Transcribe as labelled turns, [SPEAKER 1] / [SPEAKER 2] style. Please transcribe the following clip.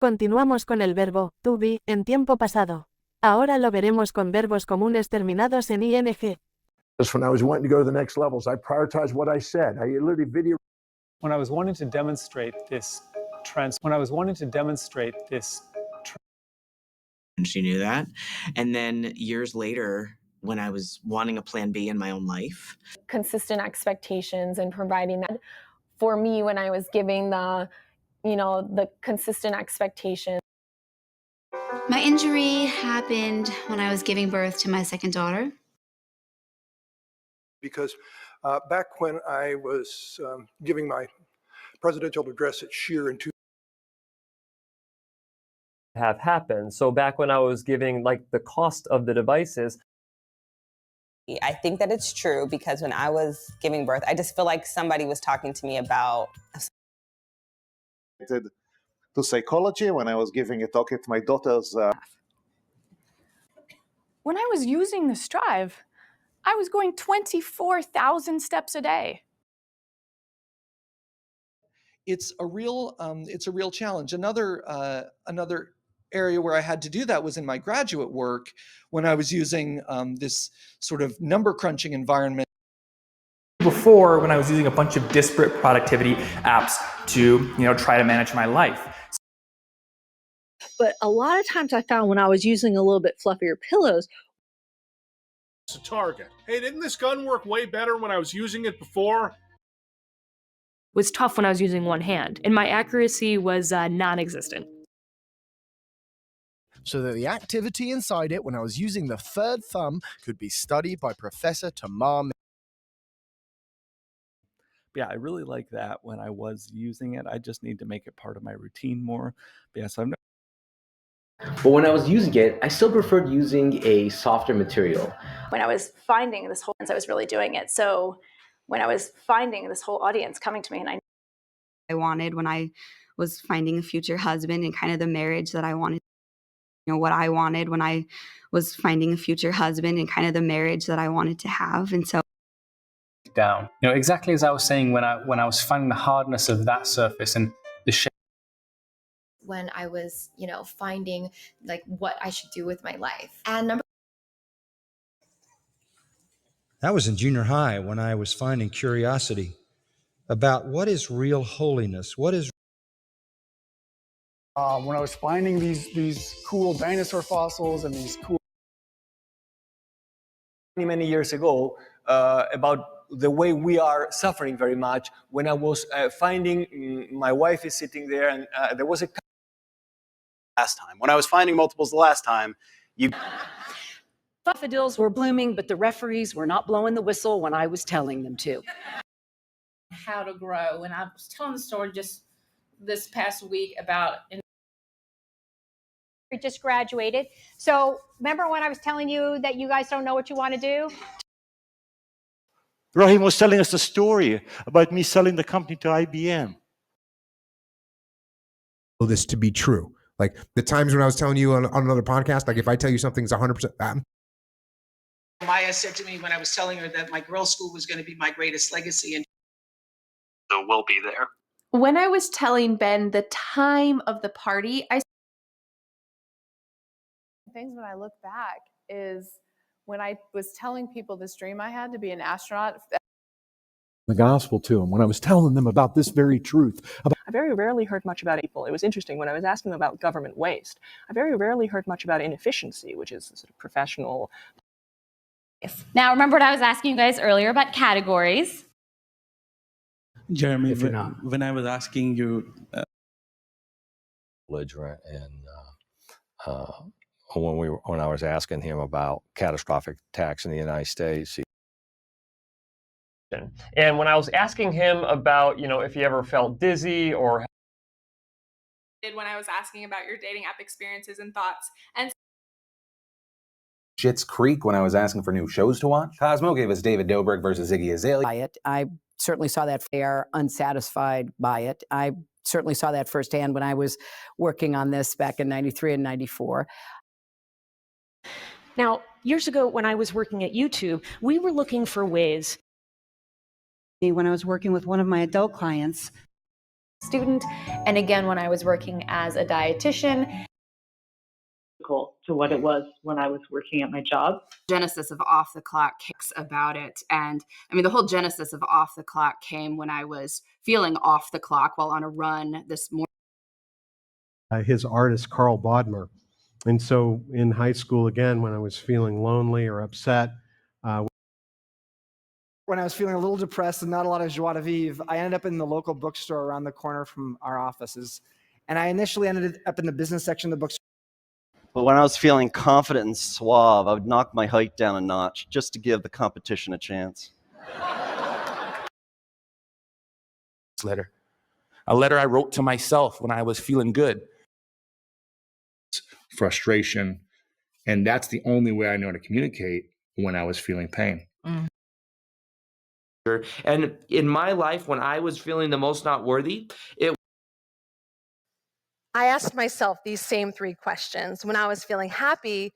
[SPEAKER 1] Continuamos con el verbo to be en tiempo pasado. Ahora lo veremos con verbos comunes terminados en ing.
[SPEAKER 2] When I was wanting to go to the next levels, I prioritized what I said. I literally video.
[SPEAKER 3] When I was wanting to demonstrate this
[SPEAKER 4] She knew that. And then years later, when I was wanting a plan B in my own life.
[SPEAKER 5] Consistent expectations and providing that for me when I was giving the consistent expectations.
[SPEAKER 6] My injury happened when I was giving birth to my second daughter.
[SPEAKER 7] Because back when I was giving my presidential address at Shear in
[SPEAKER 8] have happened. So back when I was giving the cost of the devices,
[SPEAKER 9] I think that it's true because when I was giving birth, I just feel like somebody was talking to me about.
[SPEAKER 10] To psychology when I was giving a talk at my daughter's.
[SPEAKER 11] When I was using the Strive, I was going 24,000 steps a day.
[SPEAKER 12] It's a real challenge. Another area where I had to do that was in my graduate work when I was using this sort of number crunching environment.
[SPEAKER 3] Before, when I was using a bunch of disparate productivity apps to, try to manage my life.
[SPEAKER 13] But a lot of times I found when I was using a little bit fluffier pillows.
[SPEAKER 14] It's a target. Hey, didn't this gun work way better when I was using it before?
[SPEAKER 15] It was tough when I was using one hand, and my accuracy was non-existent.
[SPEAKER 16] So that the activity inside it when I was using the third thumb could be studied by Professor Tamar.
[SPEAKER 17] Yeah, I really like that when I was using it. I just need to make it part of my routine more. But yes,
[SPEAKER 18] But when I was using it, I still preferred using a softer material.
[SPEAKER 19] When I was finding this whole, I was really doing it. So when I was finding this whole audience coming to me, and
[SPEAKER 6] I wanted when I was finding a future husband and kind of the marriage that I wanted. What I wanted when I was finding a future husband and kind of the marriage that I wanted to have. And so
[SPEAKER 3] down, exactly as I was saying when I was finding the hardness of that surface and the shape.
[SPEAKER 20] When I was, finding what I should do with my life. And
[SPEAKER 5] that was in junior high when I was finding curiosity about what is real holiness, what is
[SPEAKER 7] when I was finding these cool dinosaur fossils and these cool.
[SPEAKER 3] Many years ago, about the way we are suffering very much. When I was finding my wife is sitting there, and there was a
[SPEAKER 4] last time. When I was finding multiples the last time,
[SPEAKER 1] Daffodils were blooming, but the referees were not blowing the whistle when I was telling them to.
[SPEAKER 2] How to grow, and I was telling the story just this past week about.
[SPEAKER 17] Just graduated. So remember when I was telling you that you guys don't know what you want to do?
[SPEAKER 10] Rahim was telling us a story about me selling the company to IBM.
[SPEAKER 13] This to be true. Like the times when I was telling you on another podcast, if I tell you something's 100%.
[SPEAKER 12] Maya said to me when I was telling her that my girls' school was going to be my greatest legacy. And
[SPEAKER 4] so we'll be there.
[SPEAKER 11] When I was telling Ben the time of the party,
[SPEAKER 5] Things when I look back is when I was telling people this dream I had to be an astronaut.
[SPEAKER 2] The gospel to them when I was telling them about this very truth.
[SPEAKER 7] I very rarely heard much about people. It was interesting when I was asking them about government waste. I very rarely heard much about inefficiency, which is sort of professional.
[SPEAKER 11] Now, remember what I was asking you guys earlier about categories?
[SPEAKER 17] Jeremy, when I was asking you...
[SPEAKER 6] belligerent and when I was asking him about catastrophic attacks in the United States.
[SPEAKER 8] And when I was asking him about, if he ever felt dizzy or...
[SPEAKER 11] When I was asking about your dating app experiences and thoughts. And
[SPEAKER 4] Schitt's Creek when I was asking for new shows to watch. Cosmo gave us David Dobrik versus Iggy Azalea.
[SPEAKER 1] I certainly saw that they are unsatisfied by it. I certainly saw that firsthand when I was working on this back in 93 and 94.
[SPEAKER 15] Now, years ago when I was working at YouTube, we were looking for ways.
[SPEAKER 16] When I was working with one of my adult clients,
[SPEAKER 21] student, and again when I was working as a dietitian.
[SPEAKER 22] To what it was when I was working at my job.
[SPEAKER 23] Genesis of Off the Clock kicks about it. And I mean, the whole genesis of Off the Clock came when I was feeling off the clock while on a run this morning.
[SPEAKER 24] His artist, Carl Bodmer. And so in high school, again, when I was feeling lonely or upset,
[SPEAKER 25] when I was feeling a little depressed and not a lot of joie de vivre, I ended up in the local bookstore around the corner from our offices. And I initially ended up in the business section of the bookstore.
[SPEAKER 26] But when I was feeling confident and suave, I would knock my height down a notch just to give the competition a chance.
[SPEAKER 27] A letter I wrote to myself when I was feeling good.
[SPEAKER 28] Frustration, and that's the only way I know to communicate when I was feeling pain.
[SPEAKER 29] And in my life, when I was feeling the most not worthy,
[SPEAKER 30] I asked myself these same 3 questions. When I was feeling happy,